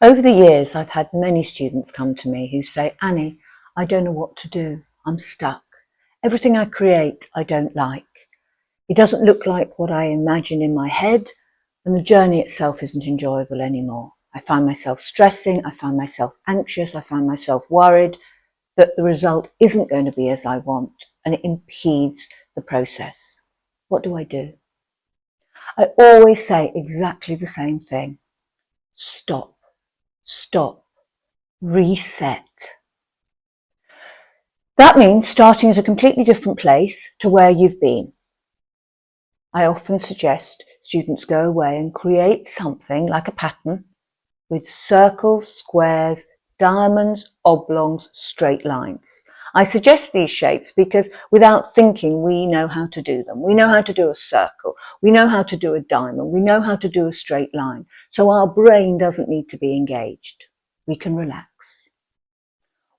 Over the years, I've had many students come to me who say, Annie, I don't know what to do. I'm stuck. Everything I create, I don't like. It doesn't look like what I imagine in my head, and the journey itself isn't enjoyable anymore. I find myself stressing, I find myself anxious, I find myself worried that the result isn't going to be as I want, and it impedes the process. What do I do? I always say exactly the same thing. Stop, reset. That means starting at a completely different place to where you've been. I often suggest students go away and create something like a pattern with circles, squares, diamonds, oblongs, straight lines. I suggest these shapes because without thinking, we know how to do them. We know how to do a circle. We know how to do a diamond. We know how to do a straight line. So our brain doesn't need to be engaged. We can relax.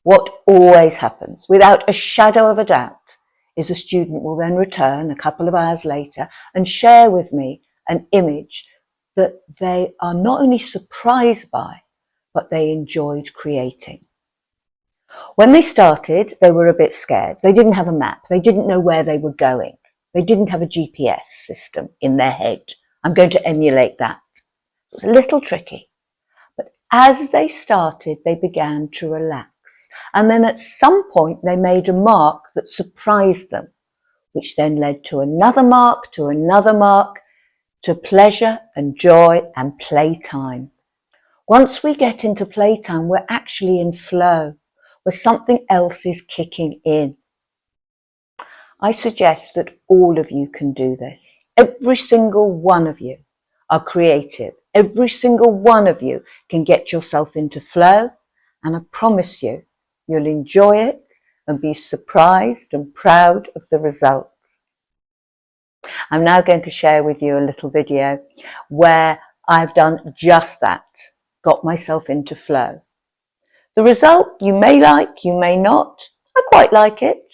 What always happens, without a shadow of a doubt, is a student will then return a couple of hours later and share with me an image that they are not only surprised by, but they enjoyed creating. When they started, they were a bit scared. They didn't have a map. They didn't know where they were going. They didn't have a GPS system in their head. I'm going to emulate that. It was a little tricky. But as they started, they began to relax. And then at some point, they made a mark that surprised them, which then led to another mark, to pleasure and joy and playtime. Once we get into playtime, we're actually in flow, where something else is kicking in. I suggest that all of you can do this. Every single one of you are creative. Every single one of you can get yourself into flow, and I promise you, you'll enjoy it and be surprised and proud of the result. I'm now going to share with you a little video where I've done just that, got myself into flow. The result you may like, you may not. I quite like it.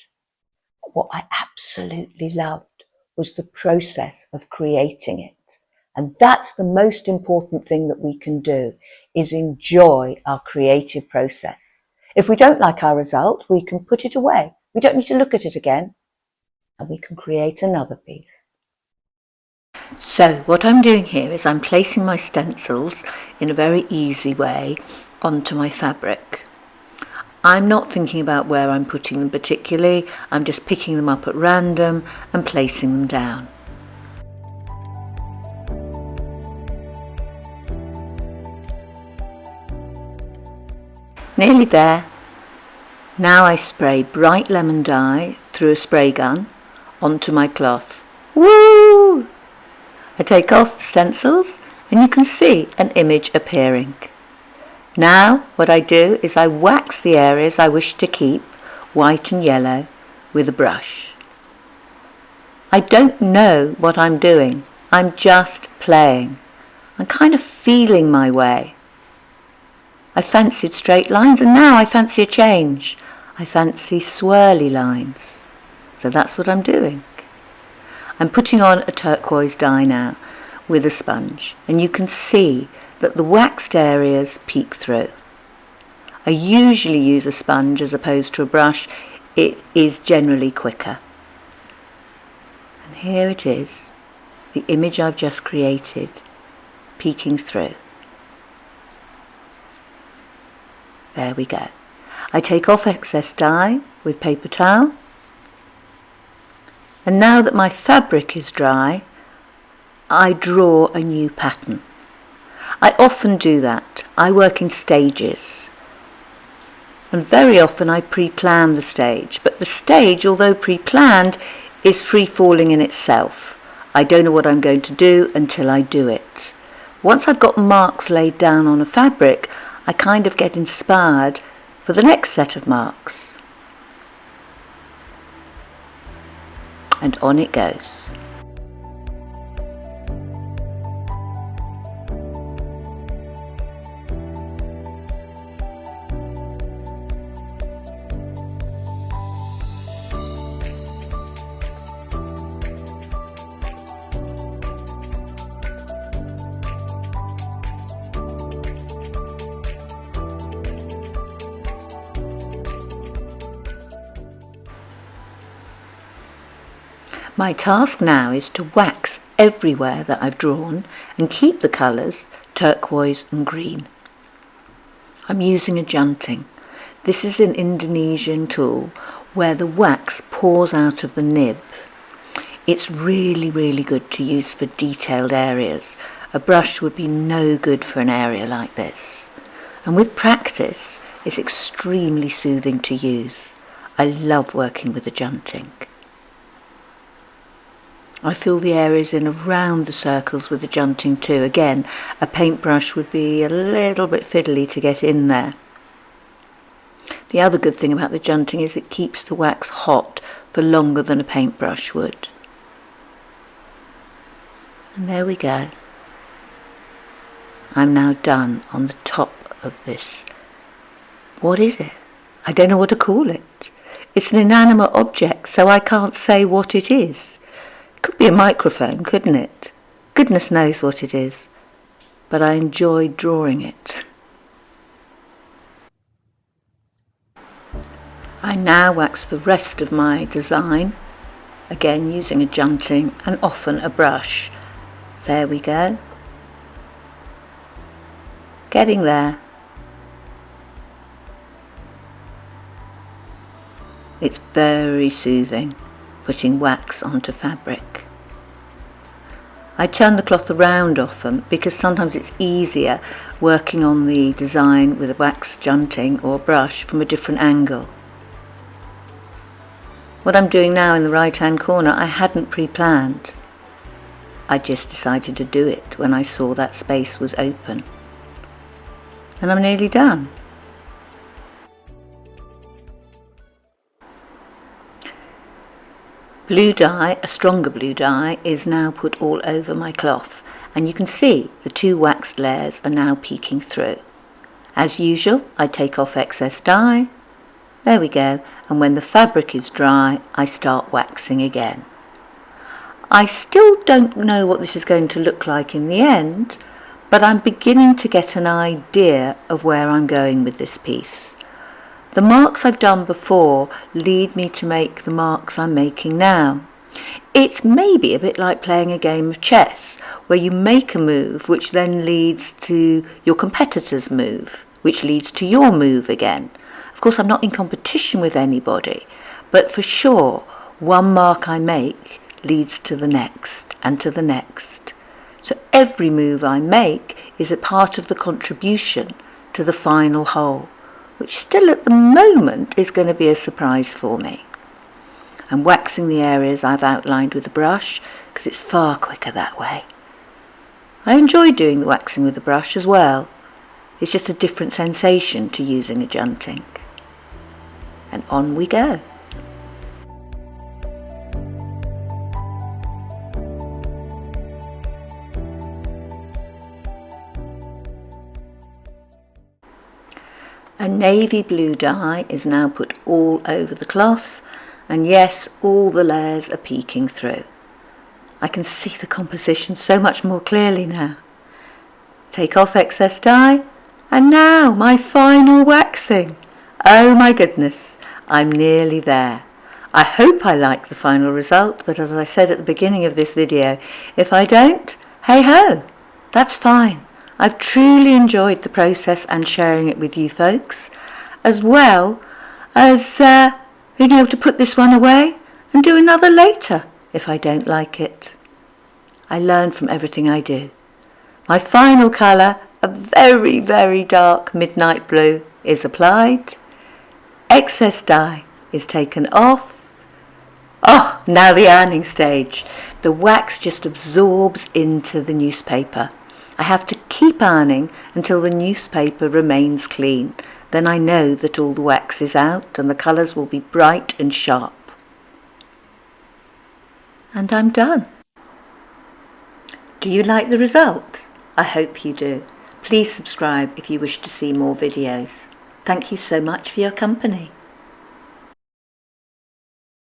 What I absolutely loved was the process of creating it. And that's the most important thing that we can do, is enjoy our creative process. If we don't like our result, we can put it away. We don't need to look at it again, and we can create another piece. So what I'm doing here is I'm placing my stencils in a very easy way onto my fabric. I'm not thinking about where I'm putting them particularly, I'm just picking them up at random and placing them down. Nearly there. Now I spray bright lemon dye through a spray gun onto my cloth. Woo! I take off the stencils and you can see an image appearing. Now what I do is I wax the areas I wish to keep, white and yellow, with a brush. I don't know what I'm doing, I'm just playing. I'm kind of feeling my way. I fancied straight lines and now I fancy a change. I fancy swirly lines. So that's what I'm doing. I'm putting on a turquoise dye now with a sponge, and you can see that the waxed areas peek through. I usually use a sponge as opposed to a brush. It is generally quicker. And here it is, the image I've just created, peeking through. There we go. I take off excess dye with paper towel. And now that my fabric is dry, I draw a new pattern. I often do that. I work in stages. And very often I pre-plan the stage. But the stage, although pre-planned, is free-falling in itself. I don't know what I'm going to do until I do it. Once I've got marks laid down on a fabric, I kind of get inspired for the next set of marks. And on it goes. My task now is to wax everywhere that I've drawn and keep the colours turquoise and green. I'm using a junting. This is an Indonesian tool where the wax pours out of the nib. It's really, really good to use for detailed areas. A brush would be no good for an area like this. And with practice, it's extremely soothing to use. I love working with a junting. I fill the areas in around the circles with the junting too. Again, a paintbrush would be a little bit fiddly to get in there. The other good thing about the junting is it keeps the wax hot for longer than a paintbrush would. And there we go. I'm now done on the top of this. What is it? I don't know what to call it. It's an inanimate object, so I can't say what it is. It could be a microphone, couldn't it? Goodness knows what it is. But I enjoyed drawing it. I now wax the rest of my design, again using a junting and often a brush. There we go. Getting there. It's very soothing, putting wax onto fabric. I turn the cloth around often because sometimes it's easier working on the design with a wax junting or brush from a different angle. What I'm doing now in the right hand corner I hadn't pre-planned. I just decided to do it when I saw that space was open. And I'm nearly done. Blue dye, a stronger blue dye, is now put all over my cloth, and you can see the two waxed layers are now peeking through. As usual, I take off excess dye. There we go, and when the fabric is dry, I start waxing again. I still don't know what this is going to look like in the end, but I'm beginning to get an idea of where I'm going with this piece. The marks I've done before lead me to make the marks I'm making now. It's maybe a bit like playing a game of chess, where you make a move which then leads to your competitor's move, which leads to your move again. Of course, I'm not in competition with anybody, but for sure, one mark I make leads to the next and to the next. So every move I make is a part of the contribution to the final whole, which still at the moment is going to be a surprise for me. I'm waxing the areas I've outlined with the brush because it's far quicker that way. I enjoy doing the waxing with the brush as well. It's just a different sensation to using a junting. And on we go. A navy blue dye is now put all over the cloth, and yes, all the layers are peeking through. I can see the composition so much more clearly now. Take off excess dye, and now my final waxing. Oh my goodness, I'm nearly there. I hope I like the final result, but as I said at the beginning of this video, if I don't, hey ho, that's fine. I've truly enjoyed the process and sharing it with you folks, as well as being able to put this one away and do another later if I don't like it. I learn from everything I do. My final colour, a very, very dark midnight blue, is applied. Excess dye is taken off. Oh, now the ironing stage. The wax just absorbs into the newspaper. I have to keep ironing until the newspaper remains clean. Then I know that all the wax is out and the colours will be bright and sharp. And I'm done. Do you like the result? I hope you do. Please subscribe if you wish to see more videos. Thank you so much for your company.